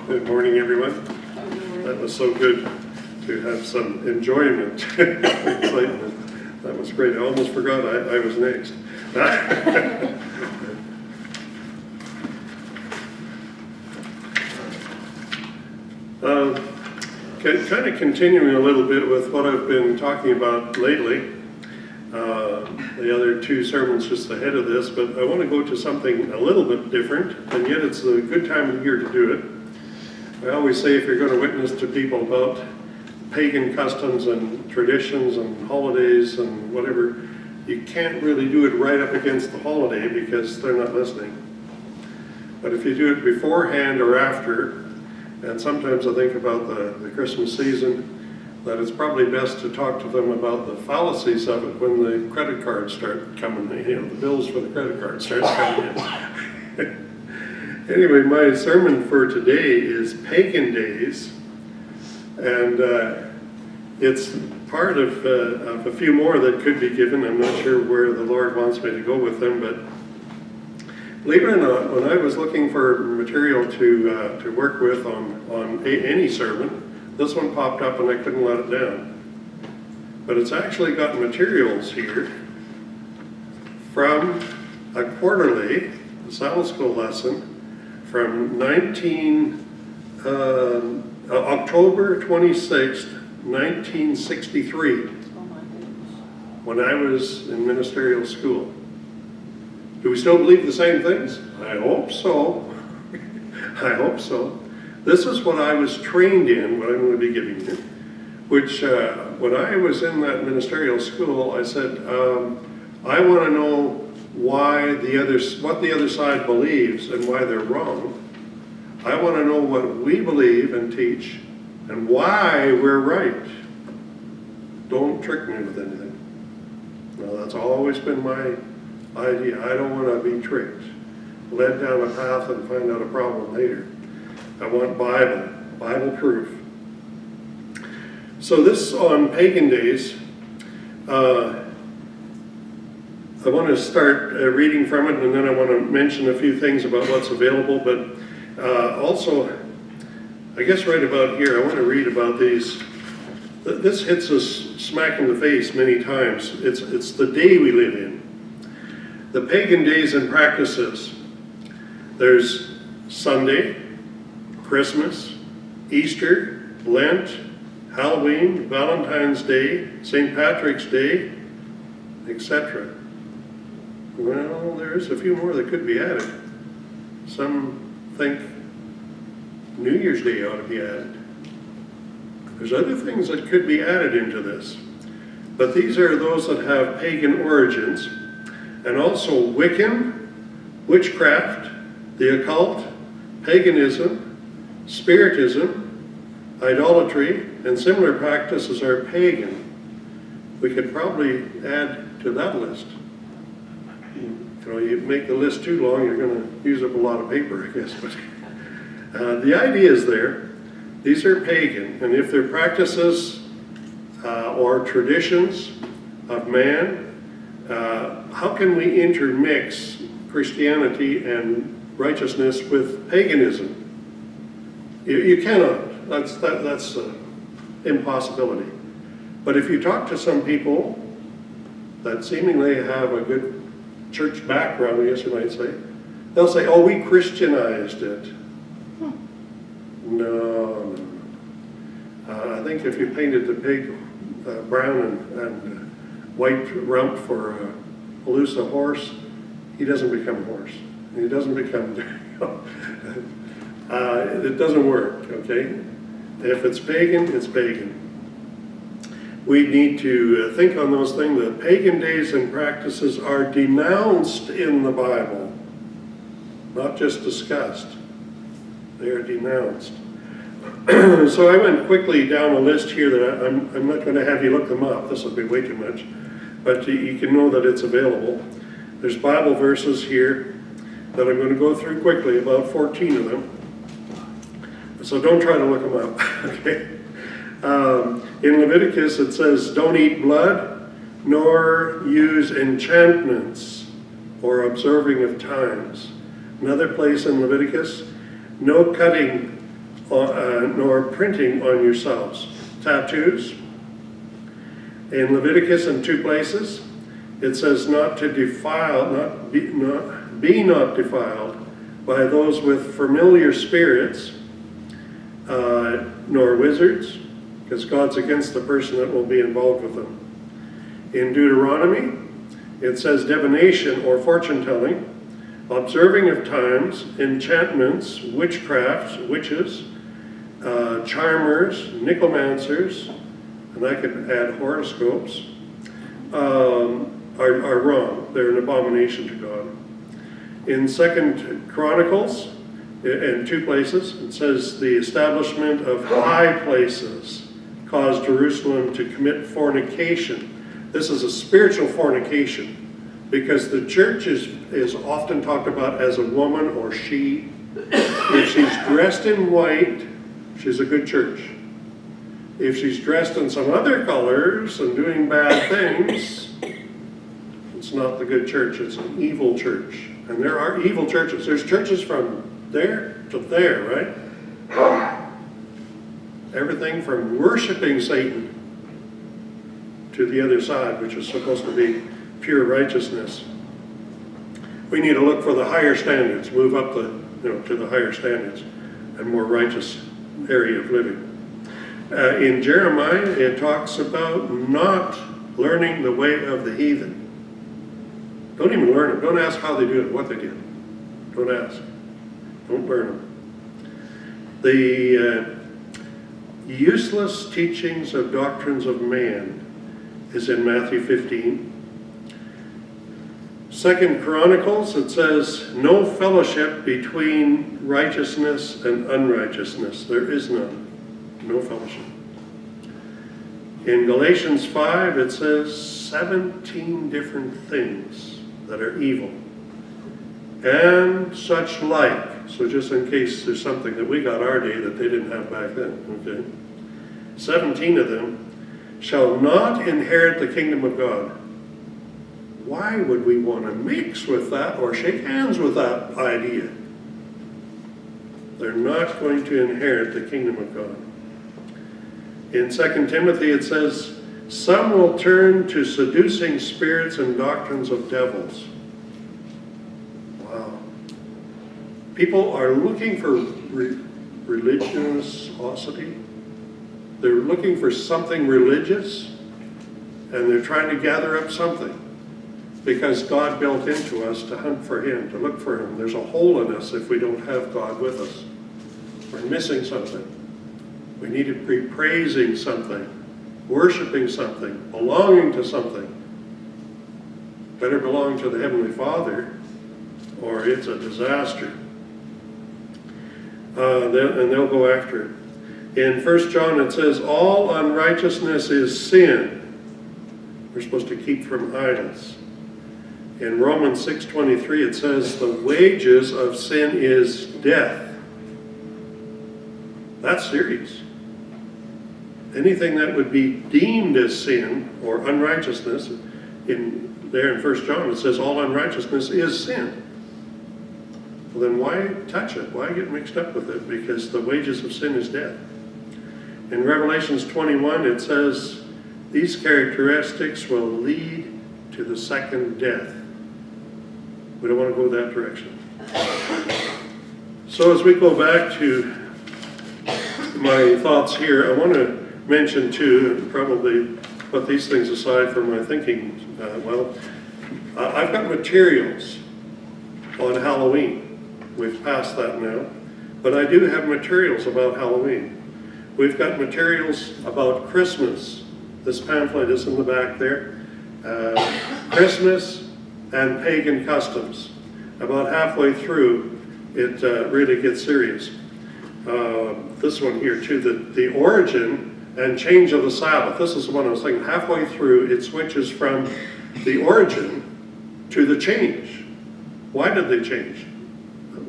Good morning, everyone. That was so good to have some enjoyment, excitement. That was great. I almost forgot I was next. Kind of continuing a little bit with what I've been talking about lately. The other two sermons just ahead of this, but I want to go to something a little bit different, and yet it's a good time of year to do it. I always say if you're going to witness to people about pagan customs and traditions and holidays and whatever, you can't really do it right up against the holiday because they're not listening. But if you do it beforehand or after, and sometimes I think about the Christmas season, that it's probably best to talk to them about the fallacies of it when the credit cards start coming, the bills for the credit card starts coming in. Anyway, my sermon for today is Pagan Days, and it's part of a few more that could be given. I'm not sure where the Lord wants me to go with them, but believe it or not, when I was looking for material to work with on any sermon, this one popped up and I couldn't let it down. But it's actually got materials here from a quarterly, the Sabbath School lesson, from October 26th, 1963, when I was in ministerial school. Do we still believe the same things? I hope so. I hope so. This is what I was trained in, what I'm going to be giving you, which when I was in that ministerial school, I said, I want to know what the other side believes and why they're wrong. I want to know what we believe and teach and why we're right. Don't trick me with anything. Well, that's always been my idea. I don't want to be tricked, led down a path and find out a problem later. I want Bible proof. So this on Pagan Days, I want to start reading from it, and then I want to mention a few things about what's available, but also, I guess right about here, I want to read about these. This hits us smack in the face many times. It's the day we live in. The pagan days and practices. There's Sunday, Christmas, Easter, Lent, Halloween, Valentine's Day, St. Patrick's Day, etc. Well, there's a few more that could be added. Some think New Year's Day ought to be added. There's other things that could be added into this. But these are those that have pagan origins, and also Wiccan, witchcraft, the occult, paganism, Spiritism, idolatry, and similar practices are pagan. We could probably add to that list. You make the list too long, you're going to use up a lot of paper, I guess. But the idea is there. These are pagan, and if they're practices or traditions of man, how can we intermix Christianity and righteousness with paganism? You cannot. That's impossibility. But if you talk to some people that seemingly have a good church background, I guess you might say, they'll say, oh, we Christianized it. No. I think if you painted the pig brown and white rump for a Palooza horse, he doesn't become a horse. He doesn't become... it doesn't work, okay? If it's pagan, it's pagan. We need to think on those things. The pagan days and practices are denounced in the Bible, not just discussed. They are denounced. So I went quickly down a list here that I'm not going to have you look them up. This will be way too much. But you can know that it's available. There's Bible verses here that I'm going to go through quickly, about 14 of them. So don't try to look them up, okay? In Leviticus it says, don't eat blood, nor use enchantments or observing of times. Another place in Leviticus, no cutting nor printing on yourselves. Tattoos. In Leviticus in 2 places, it says not to defile, be not defiled by those with familiar spirits, nor wizards, because God's against the person that will be involved with them. In Deuteronomy, it says divination or fortune telling, observing of times, enchantments, witchcrafts, witches, charmers, necromancers, and I could add horoscopes, are wrong. They're an abomination to God. In 2 Chronicles, in 2 places, it says the establishment of high places caused Jerusalem to commit fornication. This is a spiritual fornication because the church is often talked about as a woman or she. If she's dressed in white, she's a good church. If she's dressed in some other colors and doing bad things, it's not the good church, it's an evil church. And there are evil churches. There's churches from there to there, right? Everything from worshiping Satan to the other side, which is supposed to be pure righteousness. We need to look for the higher standards, move up to the higher standards and more righteous area of living. In Jeremiah, it talks about not learning the way of the heathen. Don't even learn it. Don't ask how they do it, what they did. Don't ask. Don't learn them. The useless teachings of doctrines of man is in Matthew 15. 2 Chronicles, it says, no fellowship between righteousness and unrighteousness. There is none. No fellowship. In Galatians 5, it says 17 different things that are evil. And such like. So just in case there's something that we got our day that they didn't have back then. Okay? 17 of them shall not inherit the kingdom of God. Why would we want to mix with that or shake hands with that idea? They're not going to inherit the kingdom of God. In 2 Timothy it says, some will turn to seducing spirits and doctrines of devils. Wow. People are looking for religiosity. They're looking for something religious, and they're trying to gather up something. Because God built into us to hunt for Him, to look for Him. There's a hole in us if we don't have God with us. We're missing something. We need to be praising something, worshiping something, belonging to something. Better belong to the Heavenly Father, or it's a disaster. And they'll go after it. In 1 John it says, all unrighteousness is sin. We're supposed to keep from idols. In Romans 6:23 it says, the wages of sin is death. That's serious. Anything that would be deemed as sin or unrighteousness, there in 1 John it says all unrighteousness is sin. Well, then why touch it? Why get mixed up with it? Because the wages of sin is death. In Revelations 21 it says, these characteristics will lead to the second death. We don't want to go that direction. So as we go back to my thoughts here, I want to mention too, and probably put these things aside for my thinking, I've got materials on Halloween. We've passed that now. But I do have materials about Halloween. We've got materials about Christmas. This pamphlet is in the back there. Christmas and pagan customs. About halfway through, it really gets serious. This one here too, the origin and change of the Sabbath. This is the one I was thinking. Halfway through, it switches from the origin to the change. Why did they change?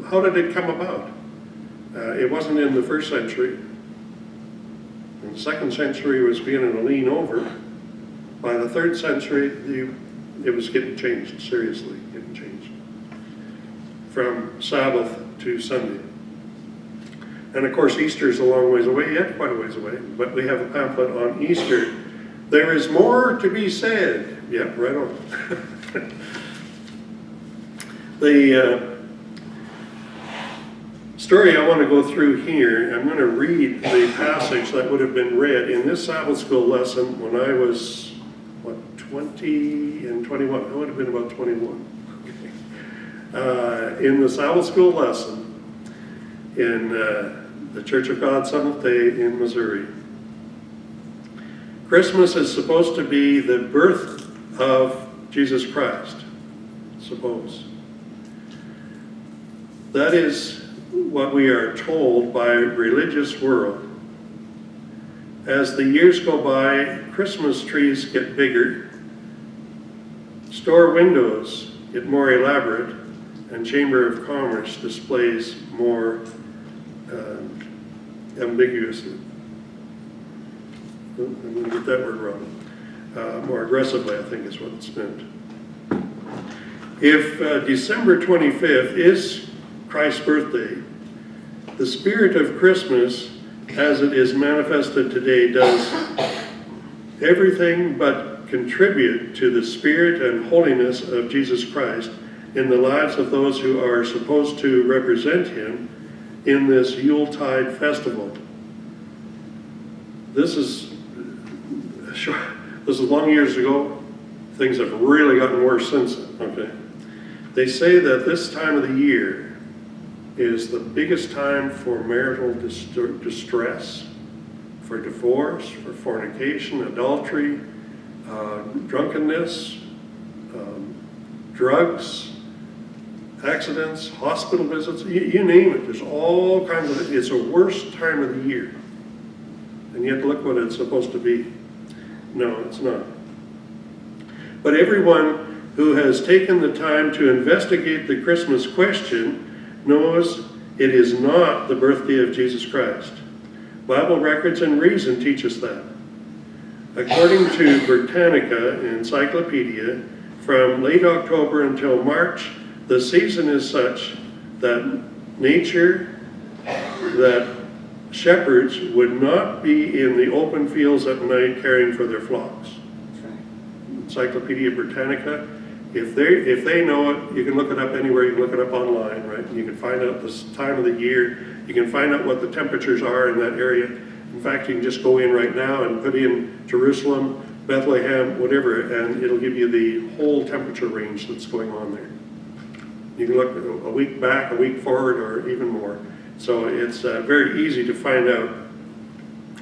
How did it come about? It wasn't in the first century. In the second century, it was beginning to lean over. By the third century, it was getting changed, seriously getting changed. From Sabbath to Sunday. And of course, Easter's a long ways away yet, quite a ways away, but we have a pamphlet on Easter. There is more to be said. Yep, right on. The story I want to go through here, I'm going to read the passage that would have been read in this Sabbath School lesson when I was, 20 and 21. I would have been about 21. In the Sabbath School lesson in the Church of God Seventh Day in Missouri. Christmas is supposed to be the birth of Jesus Christ. Suppose. That is what we are told by religious world. As the years go by, Christmas trees get bigger, store windows get more elaborate, and Chamber of Commerce displays more ambiguously. I'm going to get that word wrong. More aggressively, I think is what it's meant. If December 25th is Christ's birthday, the spirit of Christmas, as it is manifested today, does everything but contribute to the spirit and holiness of Jesus Christ in the lives of those who are supposed to represent him in this Yuletide festival. This is long years ago. Things have really gotten worse since then, okay? They say that this time of the year is the biggest time for marital distress, for divorce, for fornication, adultery, drunkenness, drugs, accidents, hospital visits, you name it. There's all kinds of it. It's the worst time of the year. And yet look what it's supposed to be. No, it's not. But everyone who has taken the time to investigate the Christmas question knows it is not the birthday of Jesus Christ. Bible records and reason teach us that. According to Britannica Encyclopedia, from late October until March, the season is such that nature, that shepherds would not be in the open fields at night caring for their flocks. Encyclopedia Britannica, if they know it, you can look it up anywhere, you can look it up online, right? You can find out the time of the year, you can find out what the temperatures are in that area. In fact, you can just go in right now and put in Jerusalem, Bethlehem, whatever, and it'll give you the whole temperature range that's going on there. You can look a week back, a week forward, or even more. So it's very easy to find out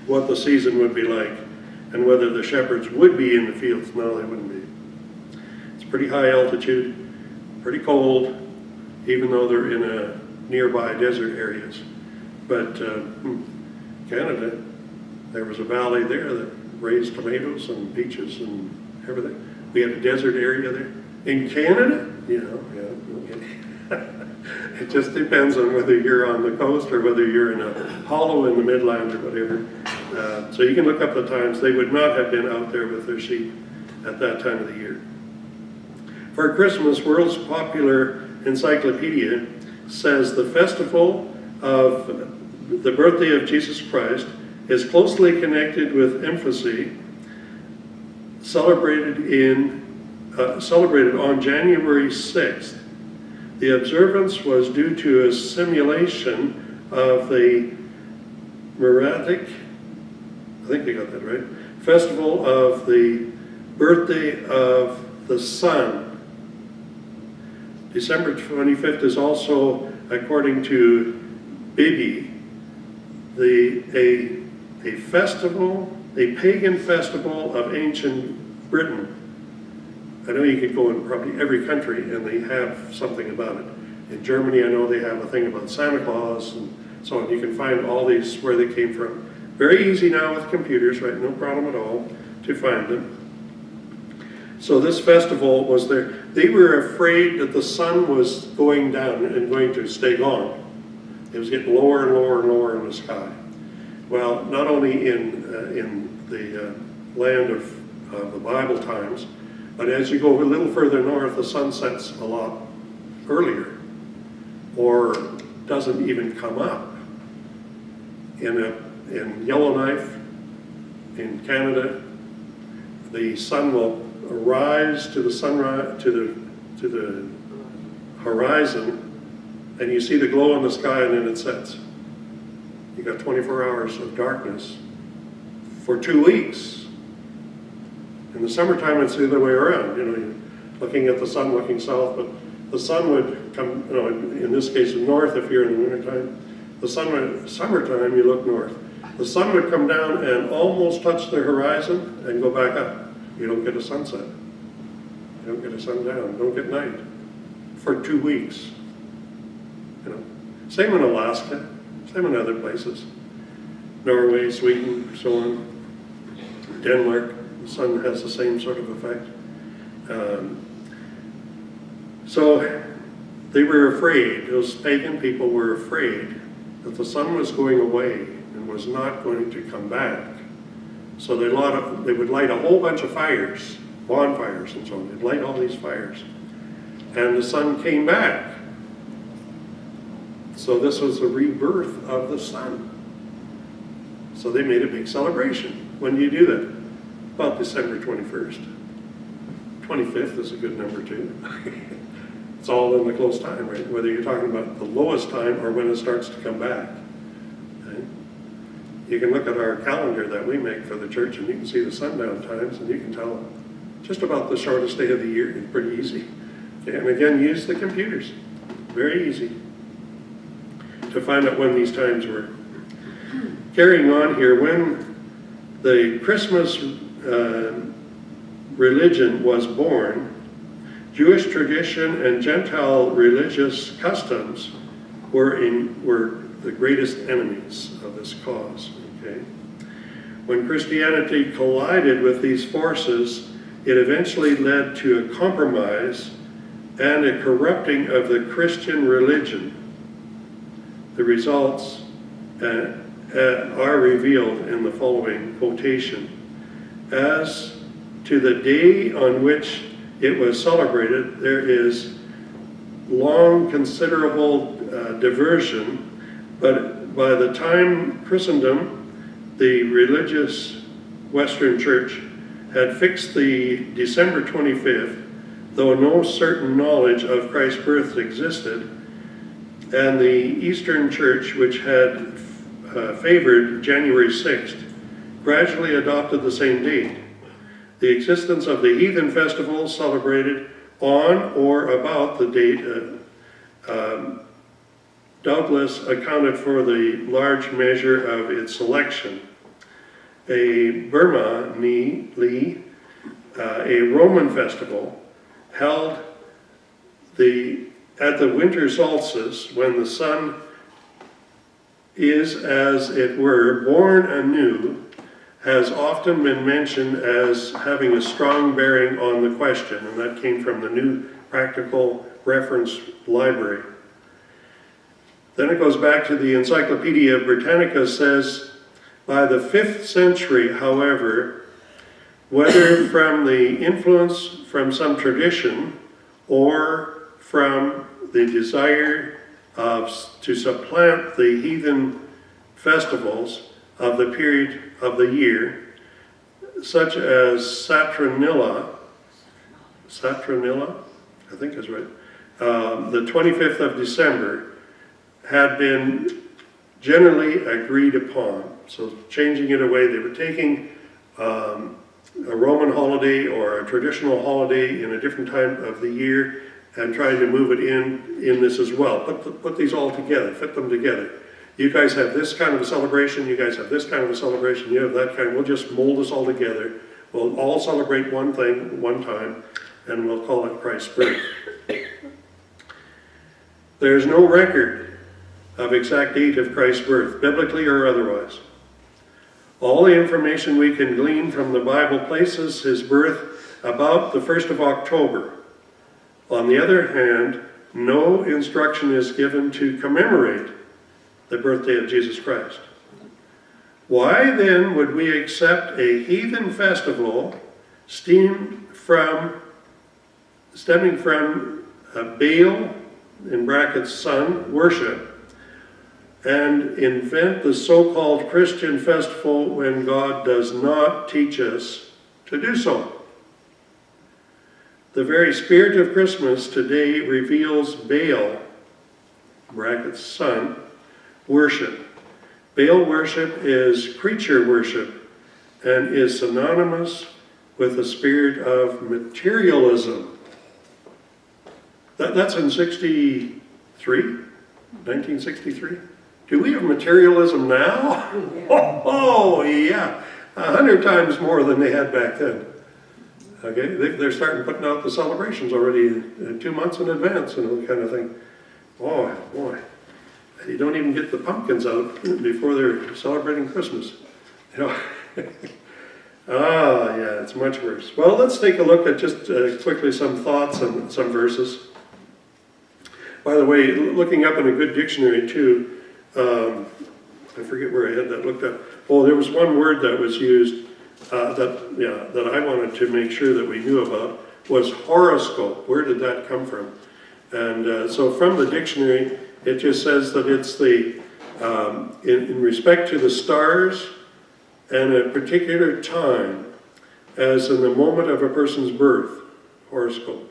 what the season would be like and whether the shepherds would be in the fields. No, they wouldn't be. It's pretty high altitude, pretty cold, even though they're in nearby desert areas. But Canada, there was a valley there that raised tomatoes and peaches and everything. We had a desert area there. In Canada? It just depends on whether you're on the coast or whether you're in a hollow in the Midlands or whatever. So you can look up the times. They would not have been out there with their sheep at that time of the year. For Christmas, World's Popular Encyclopedia says the festival of the birthday of Jesus Christ is closely connected with emphasis celebrated on January 6th. The observance was due to a simulation of the Maratic, I think they got that right, festival of the birthday of the sun. December 25th is also, according to Bibi, a festival, a pagan festival of ancient Britain. I know you could go in probably every country and they have something about it. In Germany, I know they have a thing about Santa Claus and so on. You can find all these where they came from. Very easy now with computers, right? No problem at all to find them. So this festival was there. They were afraid that the sun was going down and going to stay gone. It was getting lower and lower and lower in the sky. Well, not only in the land of the Bible times, but as you go a little further north, the sun sets a lot earlier, or doesn't even come up In Yellowknife, in Canada, the sun will rise to the sunrise to the horizon, and you see the glow in the sky, and then it sets. You got 24 hours of darkness for 2 weeks. In the summertime, it's the other way around. You're looking at the sun, looking south, but the sun would come. In this case, north. If you're in the wintertime, summertime, you look north. The sun would come down and almost touch the horizon and go back up. You don't get a sunset. You don't get a sundown. Don't get night for 2 weeks. Same in Alaska. Same in other places. Norway, Sweden, so on. Denmark, the sun has the same sort of effect. So they were afraid. Those pagan people were afraid that the sun was going away and was not going to come back. So they would light a whole bunch of fires, bonfires and so on. They'd light all these fires. And the sun came back. So this was the rebirth of the sun. So they made a big celebration. When do you do that? About December 21st. 25th is a good number too. It's all in the close time, right? Whether you're talking about the lowest time or when it starts to come back. Okay? You can look at our calendar that we make for the church, and you can see the sundown times, and you can tell just about the shortest day of the year. It's pretty easy. Okay? And again, use the computers. Very easy to find out when these times were. Carrying on here, when the Christmas religion was born, Jewish tradition and Gentile religious customs were the greatest enemies of this cause. Okay? When Christianity collided with these forces, it eventually led to a compromise and a corrupting of the Christian religion. The results are revealed in the following quotation. As to the day on which it was celebrated, there is long considerable diversion, but by the time Christendom, the religious Western Church, had fixed the December 25th, though no certain knowledge of Christ's birth existed, and the Eastern Church, which had favored January 6th, gradually adopted the same date. The existence of the heathen festivals celebrated on or about the date doubtless accounted for the large measure of its selection. A a Roman festival, held at the winter solstice, when the sun is, as it were, born anew, has often been mentioned as having a strong bearing on the question, and that came from the New Practical Reference Library. Then it goes back to the Encyclopedia Britannica, says, by the 5th century, however, whether from the influence from some tradition or from the desire to supplant the heathen festivals of the period of the year, such as Saturnalia, I think is right, the 25th of December, had been generally agreed upon. So changing it away, they were taking a Roman holiday or a traditional holiday in a different time of the year and trying to move it in this as well. Put these all together, fit them together. You guys have this kind of a celebration, you guys have this kind of a celebration, you have that kind. We'll just mold this all together. We'll all celebrate one thing, one time, and we'll call it Christ's birth. There's no record of exact date of Christ's birth, biblically or otherwise. All the information we can glean from the Bible places his birth about the 1st of October. On the other hand, no instruction is given to commemorate the birthday of Jesus Christ. Why then would we accept a heathen festival stemming from Baal, in brackets, sun, worship, and invent the so-called Christian festival when God does not teach us to do so. The very spirit of Christmas today reveals Baal, brackets sun, worship. Baal worship is creature worship and is synonymous with the spirit of materialism. That's in 1963? Do we have materialism now? Yeah. Oh, yeah. 100 times more than they had back then. Okay, they're starting putting out the celebrations already 2 months in advance and kind of thing. Oh, boy. You don't even get the pumpkins out before they're celebrating Christmas. You know? Yeah, it's much worse. Well, let's take a look at just quickly some thoughts on some verses. By the way, looking up in a good dictionary too, I forget where I had that looked up. Oh, there was one word that was used that I wanted to make sure that we knew about, was horoscope. Where did that come from? And so from the dictionary, it just says that it's the, in respect to the stars and a particular time, as in the moment of a person's birth, horoscope.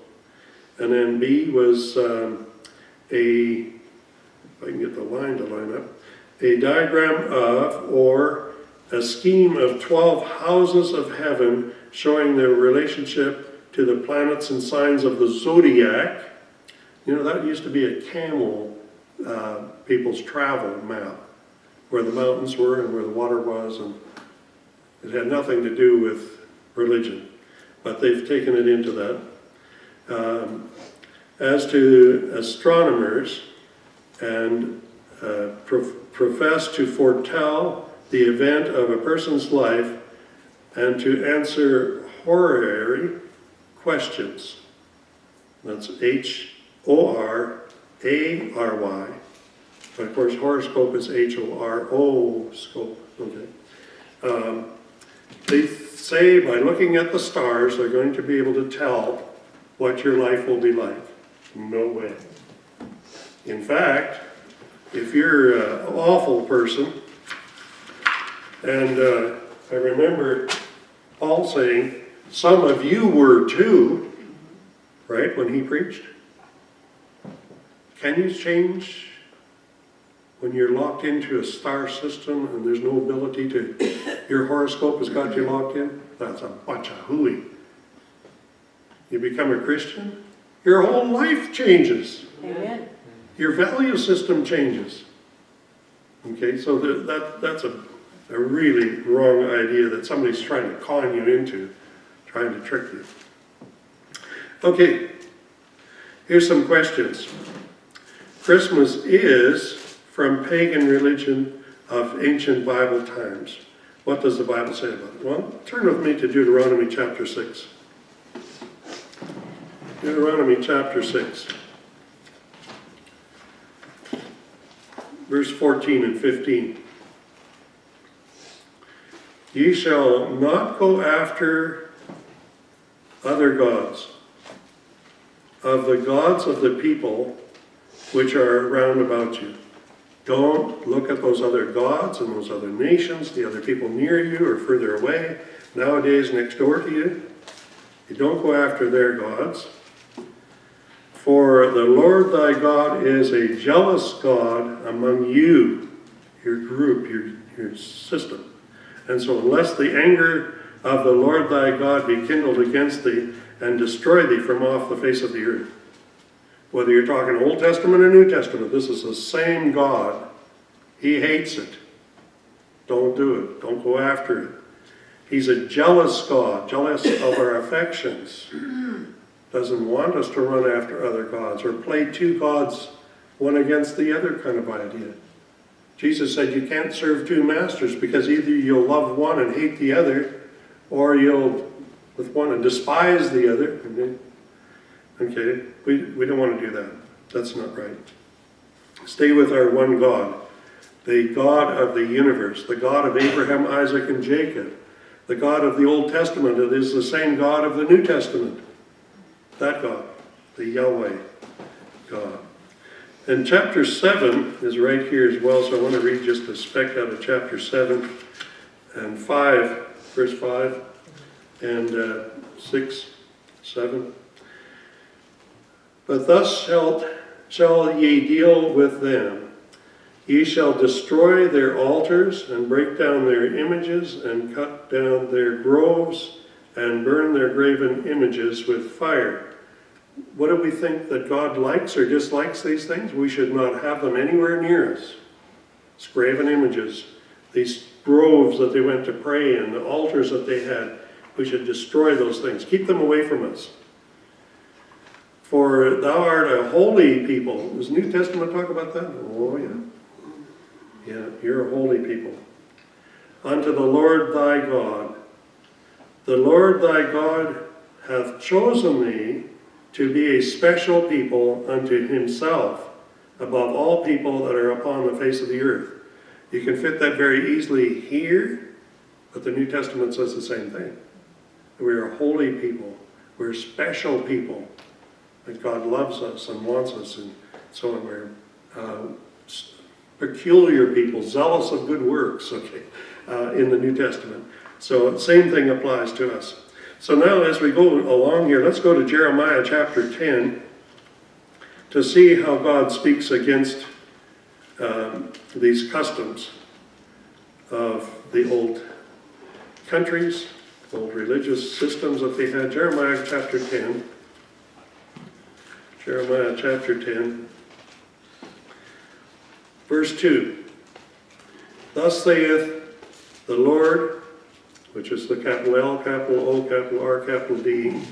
And then B was if I can get the line to line up, a diagram of or a scheme of 12 houses of heaven showing their relationship to the planets and signs of the zodiac. You know, that used to be a camel people's travel map, where the mountains were and where the water was, and it had nothing to do with religion, but they've taken it into that. As to astronomers, and profess to foretell the event of a person's life and to answer horary questions. That's H-O-R-A-R-Y. But of course, horoscope is H-O-R-O scope. Okay. They say by looking at the stars, they're going to be able to tell what your life will be like. No way. In fact, if you're an awful person, and I remember Paul saying, some of you were too, right, when he preached. Can you change when you're locked into a star system and there's no ability to, your horoscope has got you locked in? That's a bunch of hooey. You become a Christian, your whole life changes. Amen. Your value system changes. Okay, so that's a really wrong idea that somebody's trying to con you into, trying to trick you. Okay, here's some questions. Christmas is from pagan religion of ancient Bible times. What does the Bible say about it? Well, turn with me to Deuteronomy chapter 6. Deuteronomy chapter 6. Verse 14 and 15. Ye shall not go after other gods, of the gods of the people which are round about you. Don't look at those other gods and those other nations, the other people near you or further away, nowadays next door to you. You don't go after their gods. For the Lord thy God is a jealous God among you, your group, your system. And so unless the anger of the Lord thy God be kindled against thee and destroy thee from off the face of the earth. Whether you're talking Old Testament or New Testament, this is the same God. He hates it. Don't do it. Don't go after it. He's a jealous God, jealous of our affections. Doesn't want us to run after other gods or play two gods, one against the other kind of idea. Jesus said you can't serve two masters because either you'll love one and hate the other, or you'll with one and despise the other. Okay, we don't want to do that. That's not right. Stay with our one God, the God of the universe, the God of Abraham, Isaac, and Jacob, the God of the Old Testament. It is the same God of the New Testament. That God, the Yahweh God. And chapter 7 is right here as well, so I want to read just a speck out of chapter 7 and 5, verse 5 and 6, 7. But thus shall ye deal with them. Ye shall destroy their altars, and break down their images, and cut down their groves, and burn their graven images with fire. What do we think that God likes or dislikes these things? We should not have them anywhere near us. It's graven images, these groves that they went to pray in, the altars that they had. We should destroy those things. Keep them away from us. For thou art a holy people. Does the New Testament talk about that? Oh, yeah. Yeah, you're a holy people. Unto the Lord thy God. The Lord thy God hath chosen thee to be a special people unto himself, above all people that are upon the face of the earth. You can fit that very easily here, but the New Testament says the same thing. We're a holy people. We're special people. That God loves us and wants us, and so on. We're peculiar people, zealous of good works, okay, in the New Testament. So same thing applies to us. So now as we go along here, let's go to Jeremiah chapter 10 to see how God speaks against these customs of the old countries, old religious systems that they had. Jeremiah chapter 10. Jeremiah chapter 10, verse 2. Thus saith the Lord, which is the capital L, capital O, capital R, capital D,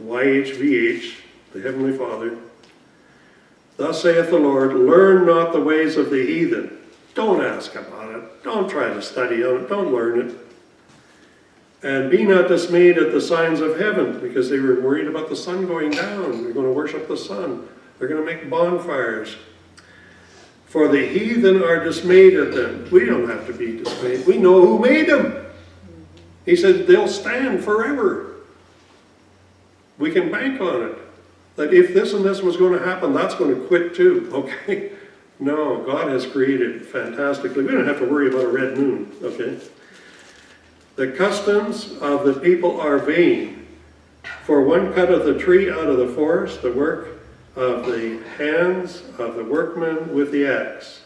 YHVH, the Heavenly Father. Thus saith the Lord, learn not the ways of the heathen. Don't ask about it. Don't try to study on it. Don't learn it. And be not dismayed at the signs of heaven, because they were worried about the sun going down. They're going to worship the sun. They're going to make bonfires. For the heathen are dismayed at them. We don't have to be dismayed. We know who made them. He said they'll stand forever. We can bank on it. That if this and this was going to happen, that's going to quit too. Okay? No, God has created fantastically. We don't have to worry about a red moon. Okay? The customs of the people are vain. For one cutteth a tree out of the forest, the work of the hands of the workmen with the axe.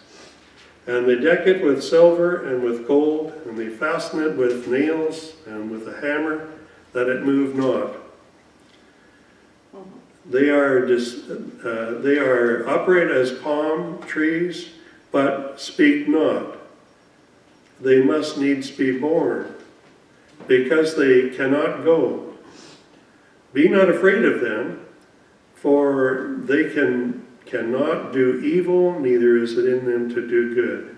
And they deck it with silver and with gold, and they fasten it with nails and with a hammer, that it move not. They are upright as palm trees, but speak not. They must needs be born, because they cannot go. Be not afraid of them, for they cannot do evil, neither is it in them to do good.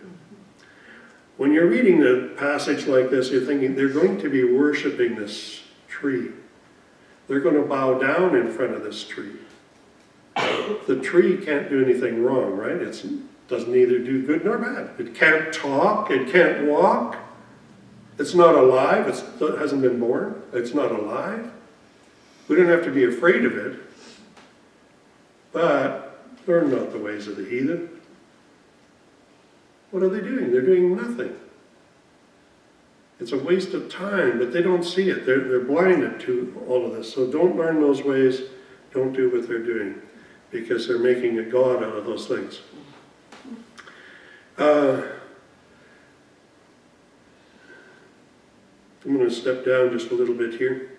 When you're reading a passage like this, you're thinking they're going to be worshiping this tree. They're going to bow down in front of this tree. The tree can't do anything wrong, right? It doesn't either do good nor bad. It can't talk, it can't walk. It's not alive, it hasn't been born. It's not alive. We don't have to be afraid of it. But learn not the ways of the heathen. What are they doing? They're doing nothing. It's a waste of time, but they don't see it. They're blinded to all of this. So don't learn those ways. Don't do what they're doing, because they're making a god out of those things. I'm going to step down just a little bit here.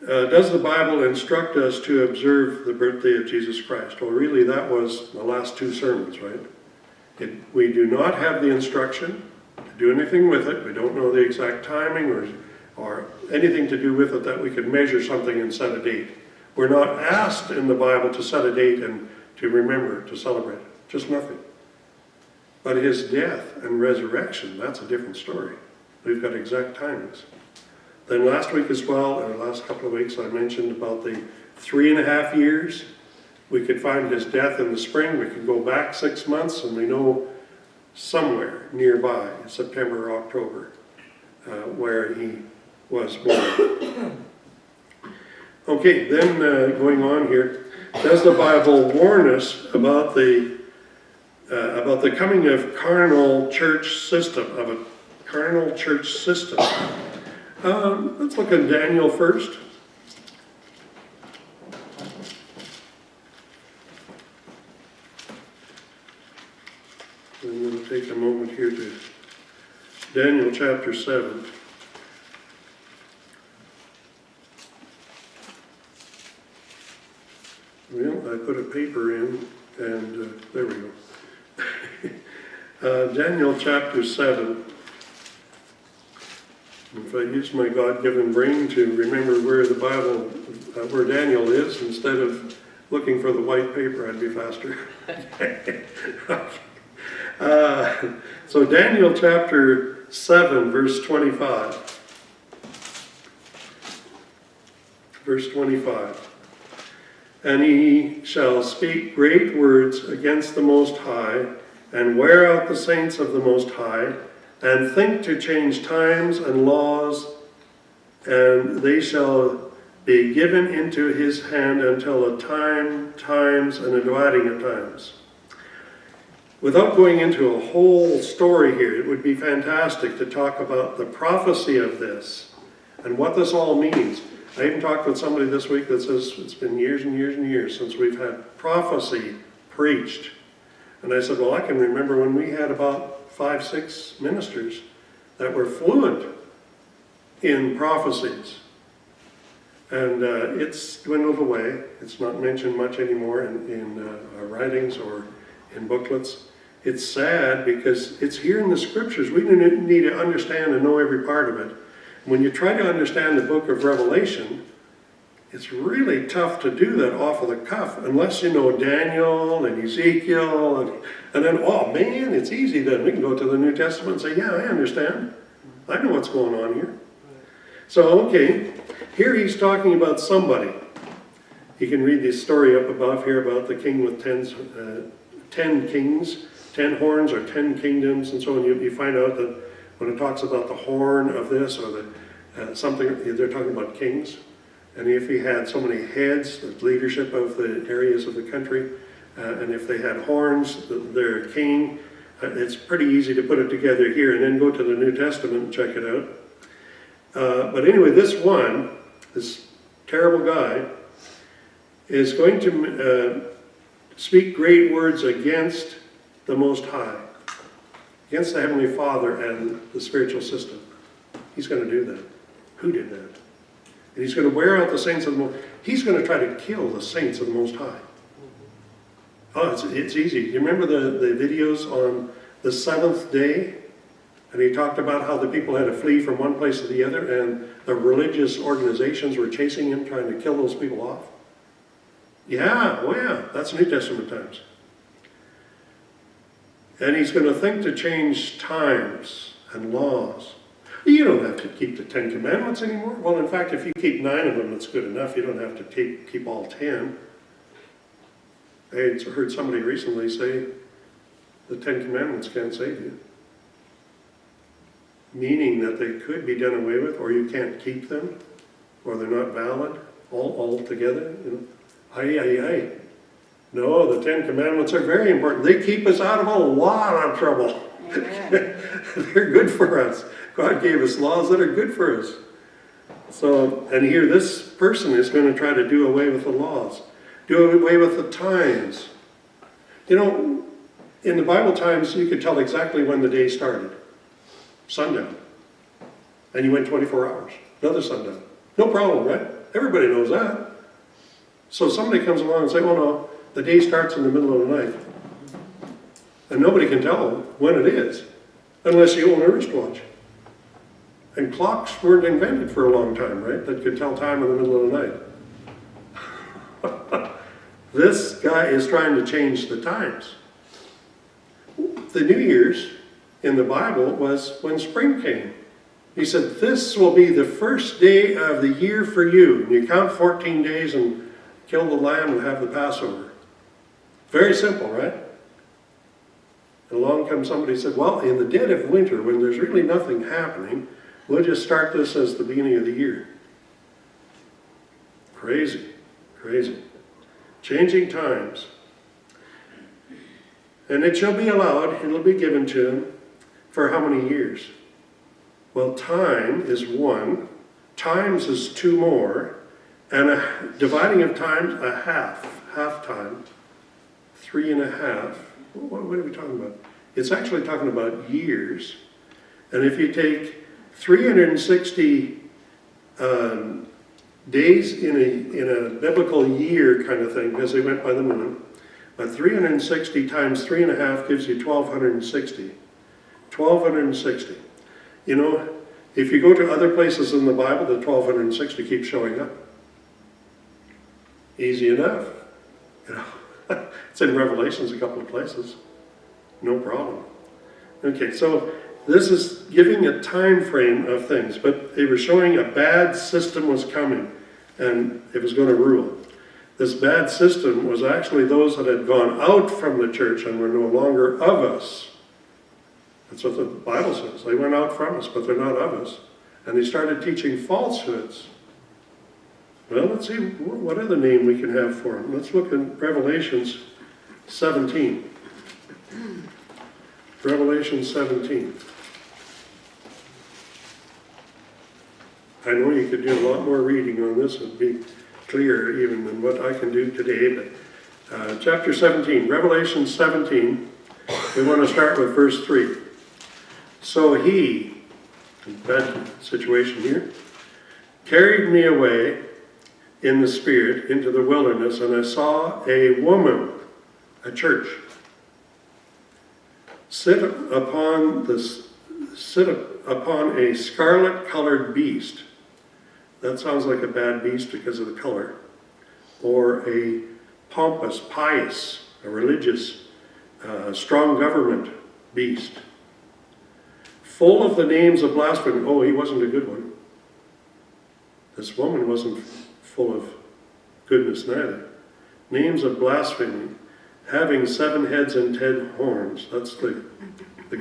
Does the Bible instruct us to observe the birthday of Jesus Christ? Well, really, that was the last two sermons, right? We do not have the instruction to do anything with it. We don't know the exact timing or anything to do with it that we could measure something and set a date. We're not asked in the Bible to set a date and to remember, to celebrate it. Just nothing. But his death and resurrection, that's a different story. We've got exact timings. Then last week as well, or the last couple of weeks, I mentioned about the 3.5 years. We could find his death in the spring. We could go back 6 months, and we know somewhere nearby, September or October, where he was born. Okay, then going on here, Does the Bible warn us about the coming of carnal church system, of a carnal church system? Let's look at Daniel first. And we'll take a moment here to Daniel chapter 7. Well, I put a paper in, and there we go. Daniel chapter 7. If I use my God-given brain to remember where the Bible, where Daniel is, instead of looking for the white paper, I'd be faster. So Daniel chapter 7, verse 25. Verse 25. And he shall speak great words against the Most High, and wear out the saints of the Most High, and think to change times and laws, and they shall be given into his hand until a time, times, and a dividing of times. Without going into a whole story here, it would be fantastic to talk about the prophecy of this and what this all means. I even talked with somebody this week that says it's been years and years and years since we've had prophecy preached. And I said, well, I can remember when we had about 5, 6 ministers that were fluent in prophecies. And it's dwindled away. It's not mentioned much anymore in our writings or in booklets. It's sad because it's here in the scriptures. We need to understand and know every part of it. When you try to understand the book of Revelation, it's really tough to do that off of the cuff unless you know Daniel and Ezekiel and then, oh man, it's easy then. We can go to the New Testament and say, yeah, I understand. I know what's going on here. So, okay, here he's talking about somebody. You can read this story up above here about the king with 10 kings, 10 horns or 10 kingdoms, and so on. You find out that when it talks about the horn of this or something, they're talking about kings. And if he had so many heads, the leadership of the areas of the country, and if they had horns, they're a king. It's pretty easy to put it together here and then go to the New Testament and check it out. But anyway, this terrible guy, is going to speak great words against the Most High, against the Heavenly Father and the spiritual system. He's going to do that. Who did that? And he's going to wear out the saints of the Most High. He's going to try to kill the saints of the Most High. Oh, it's easy. You remember the videos on the 7th day? And he talked about how the people had to flee from one place to the other, and the religious organizations were chasing him, trying to kill those people off. Yeah, oh yeah, that's New Testament times. And he's going to think to change times and laws. You don't have to keep the 10 Commandments anymore. Well, in fact, if you keep 9 of them, it's good enough. You don't have to keep all 10. I heard somebody recently say the 10 Commandments can't save you. Meaning that they could be done away with, or you can't keep them, or they're not valid all together. You know? No, the 10 Commandments are very important. They keep us out of a lot of trouble. They're good for us. God gave us laws that are good for us. So, and here this person is going to try to do away with the laws, do away with the times. You know, in the Bible times, you could tell exactly when the day started. Sundown. And you went 24 hours. Another sundown. No problem, right? Everybody knows that. So somebody comes along and says, oh no, the day starts in the middle of the night. And nobody can tell when it is, unless you own a wristwatch. And clocks weren't invented for a long time, right? That could tell time in the middle of the night. This guy is trying to change the times. The New Year's in the Bible was when spring came. He said, this will be the first day of the year for you. And you count 14 days and kill the lamb and have the Passover. Very simple, right? And along comes somebody and said, well, in the dead of winter, when there's really nothing happening, we'll just start this as the beginning of the year. Crazy, crazy. Changing times. And it shall be allowed, it will be given to him, for how many years? Well, time is one, times is two more, and a dividing of times, a half time, 3.5. What are we talking about? It's actually talking about years. And if you take 360 days in a biblical year kind of thing, because they went by the moon, but 360 times 3.5 gives you 1,260. 1,260. You know, if you go to other places in the Bible, the 1,260 keeps showing up. Easy enough. You know, it's in Revelations a couple of places. No problem. Okay, so this is giving a time frame of things, but they were showing a bad system was coming, and it was going to rule. This bad system was actually those that had gone out from the church and were no longer of us. That's what the Bible says. They went out from us, but they're not of us. And they started teaching falsehoods. Well, let's see what other name we can have for them. Let's look in Revelations 17. Revelation 17. I know you could do a lot more reading on this. It would be clearer even than what I can do today. But chapter 17, Revelation 17, we want to start with verse 3. So he, bad situation here, carried me away in the spirit into the wilderness, and I saw a woman, a church, sit upon a scarlet-colored beast. That sounds like a bad beast because of the color. Or a pompous, pious, a religious, strong government beast. Full of the names of blasphemy. Oh, he wasn't a good one. This woman wasn't full of goodness neither. Names of blasphemy. Having 7 heads and 10 horns. That's the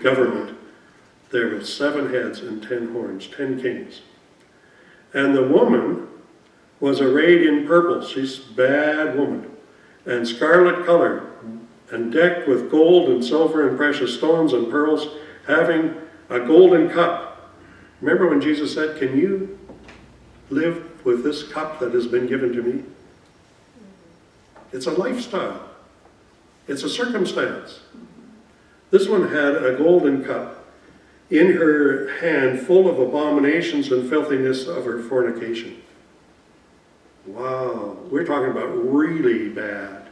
government. There were 7 heads and 10 horns, 10 kings. And the woman was arrayed in purple. She's a bad woman. And scarlet color, and decked with gold and silver and precious stones and pearls, having a golden cup. Remember when Jesus said, can you live with this cup that has been given to me? It's a lifestyle. It's a circumstance. This one had a golden cup in her hand, full of abominations and filthiness of her fornication. Wow, we're talking about really bad.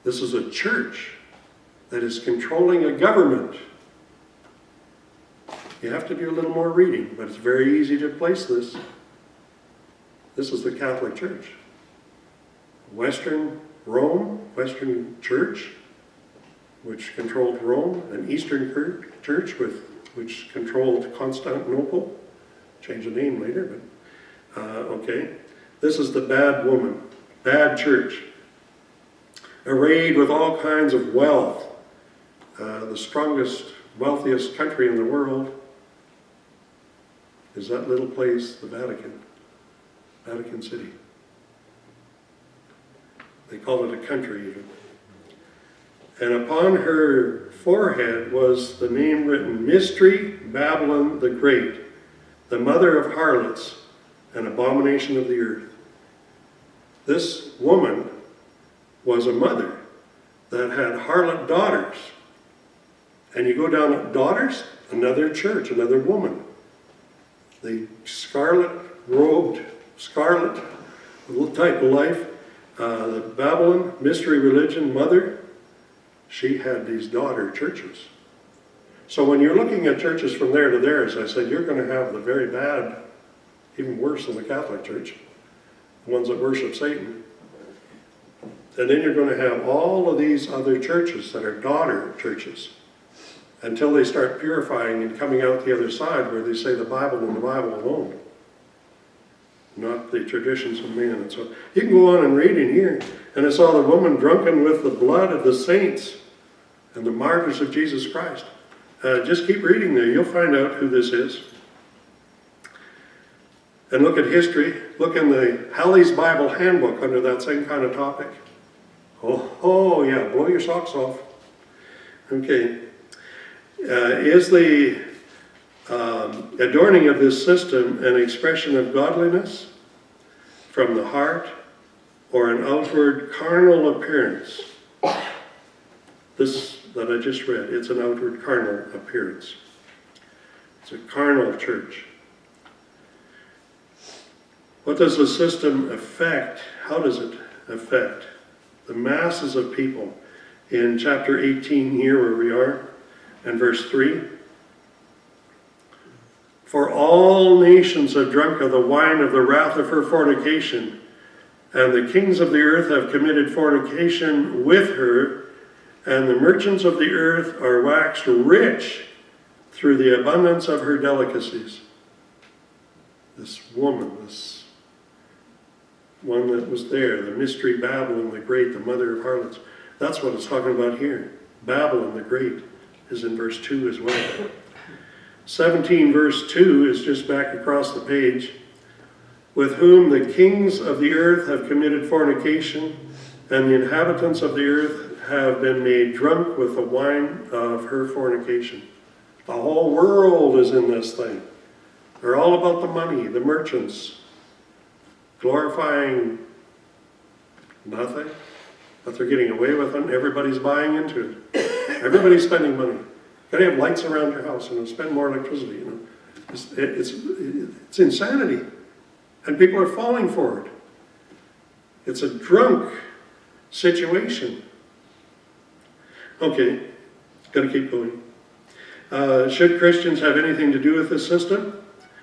This is a church that is controlling a government. You have to do a little more reading, but it's very easy to place this. This is the Catholic Church. Western Rome, Western Church, which controlled Rome, an Eastern Church which controlled Constantinople. Change the name later, but okay. This is the bad woman, bad church, arrayed with all kinds of wealth, the strongest, wealthiest country in the world is that little place, the Vatican City. They call it a country even. And upon her forehead was the name written, Mystery, Babylon the Great, the mother of harlots, and abomination of the earth. This woman was a mother that had harlot daughters. And you go down to daughters, another church, another woman. The scarlet-robed, scarlet type of life, the Babylon mystery religion mother, she had these daughter churches. So when you're looking at churches from there to there, as I said, you're going to have the very bad, even worse than the Catholic Church, the ones that worship Satan. And then you're going to have all of these other churches that are daughter churches until they start purifying and coming out the other side where they say the Bible and the Bible alone, not the traditions of man. And so you can go on and read in here. And I saw the woman drunken with the blood of the saints and the martyrs of Jesus Christ. Just keep reading there. You'll find out who this is. And look at history. Look in the Halley's Bible Handbook under that same kind of topic. Oh yeah, blow your socks off. Okay. Is the adorning of this system an expression of godliness from the heart or an outward carnal appearance? This that I just read, it's an outward carnal appearance. It's a carnal church. What does the system affect? How does it affect the masses of people? In chapter 18 here where we are, and verse 3, for all nations have drunk of the wine of the wrath of her fornication, and the kings of the earth have committed fornication with her, and the merchants of the earth are waxed rich through the abundance of her delicacies. This woman, this one that was there, the mystery Babylon the Great, the mother of harlots. That's what it's talking about here. Babylon the Great is in verse 2 as well. 17 verse 2 is just back across the page. With whom the kings of the earth have committed fornication, and the inhabitants of the earth have been made drunk with the wine of her fornication. The whole world is in this thing. They're all about the money, the merchants, glorifying nothing, but they're getting away with it. Everybody's buying into it. Everybody's spending money. Got to have lights around your house, spend more electricity. It's insanity, and people are falling for it. It's a drunk situation. Okay, got to keep going. Should Christians have anything to do with this system?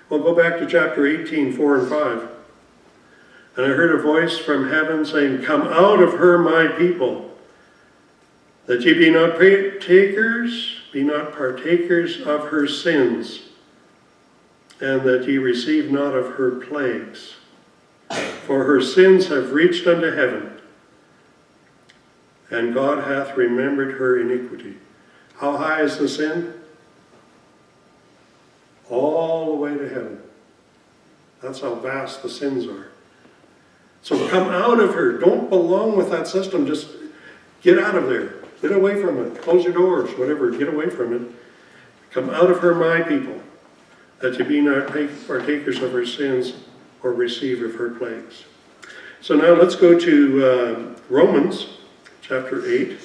Well, go back to chapter 18, 4 and 5. And I heard a voice from heaven saying, come out of her, my people, that ye be not partakers of her sins, and that ye receive not of her plagues. For her sins have reached unto heaven, and God hath remembered her iniquity. How high is the sin? All the way to heaven. That's how vast the sins are. So come out of her. Don't belong with that system. Just get out of there. Get away from it. Close your doors, whatever. Get away from it. Come out of her, my people, that ye be not partakers of her sins or receive of her plagues. So now let's go to Romans chapter 8.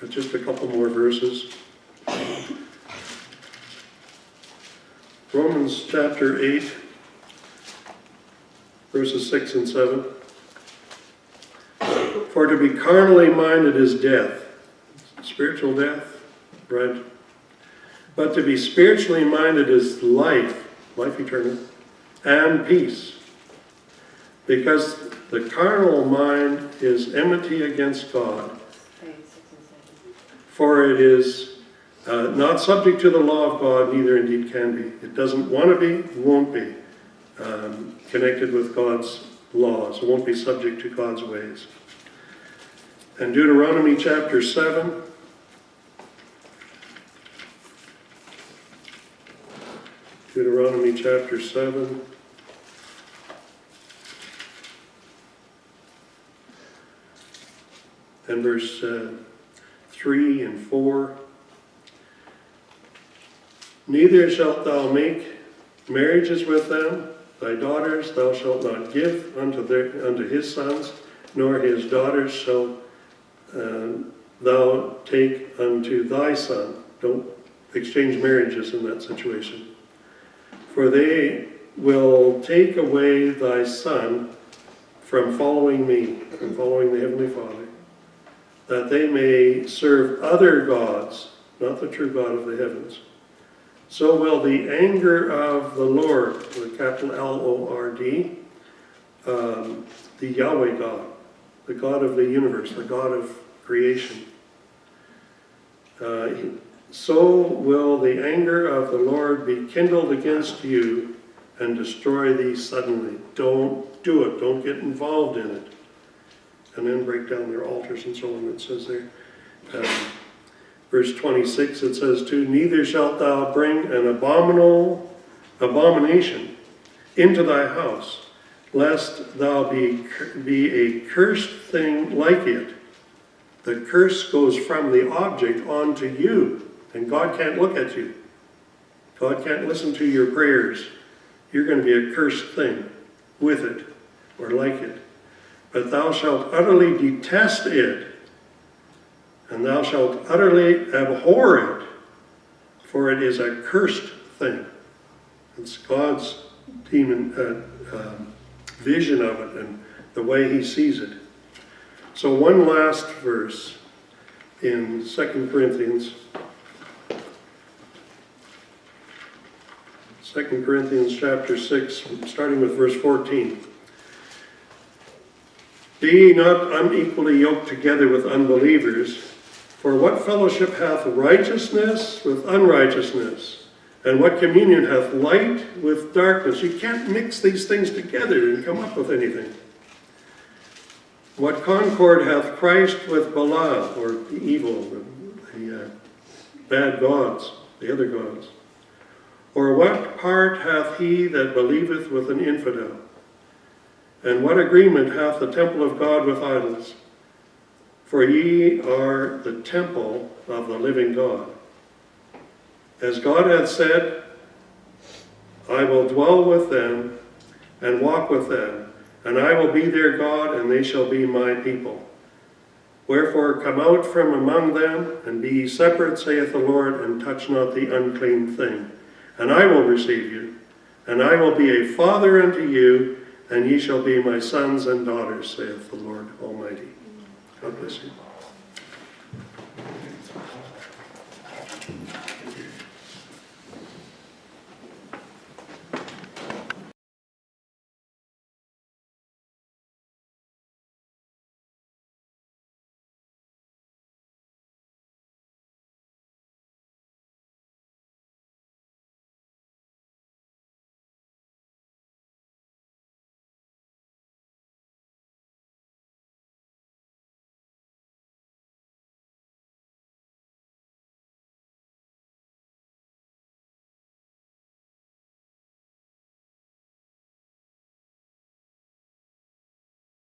Just a couple more verses. Romans chapter 8, verses 6 and 7. For to be carnally minded is death, spiritual death, right? But to be spiritually minded is life, life eternal, and peace. Because the carnal mind is enmity against God. For it is not subject to the law of God, neither indeed can be. It doesn't want to be, won't be connected with God's laws. It won't be subject to God's ways. And Deuteronomy chapter 7. Deuteronomy chapter 7. And verse 3 and 4. Neither shalt thou make marriages with them. Thy daughters thou shalt not give unto his sons, nor his daughters shalt thou take unto thy son. Don't exchange marriages in that situation. For they will take away thy son from following me, from following the Heavenly Father, that they may serve other gods, not the true God of the heavens. So will the anger of the Lord, with capital L-O-R-D, the Yahweh God, the God of the universe, the God of creation. So will the anger of the Lord be kindled against you and destroy thee suddenly. Don't do it. Don't get involved in it. And then break down their altars and so on, it says there. Verse 26 it says too, neither shalt thou bring an abomination into thy house, lest thou be a cursed thing like it. The curse goes from the object onto you, and God can't look at you. God can't listen to your prayers. You're going to be a cursed thing with it or like it. But thou shalt utterly detest it, and thou shalt utterly abhor it, for it is a cursed thing. It's God's vision of it and the way he sees it. So one last verse in 2 Corinthians. 2 Corinthians chapter 6, starting with verse 14. Be ye not unequally yoked together with unbelievers, for what fellowship hath righteousness with unrighteousness? And what communion hath light with darkness? You can't mix these things together and come up with anything. What concord hath Christ with Belial, or the evil, the bad gods, the other gods? Or what part hath he that believeth with an infidel? And what agreement hath the temple of God with idols? For ye are the temple of the living God. As God hath said, I will dwell with them and walk with them, and I will be their God, and they shall be my people. Wherefore come out from among them, and be ye separate, saith the Lord, and touch not the unclean thing. And I will receive you, and I will be a father unto you, and ye shall be my sons and daughters, saith the Lord Almighty. God bless you.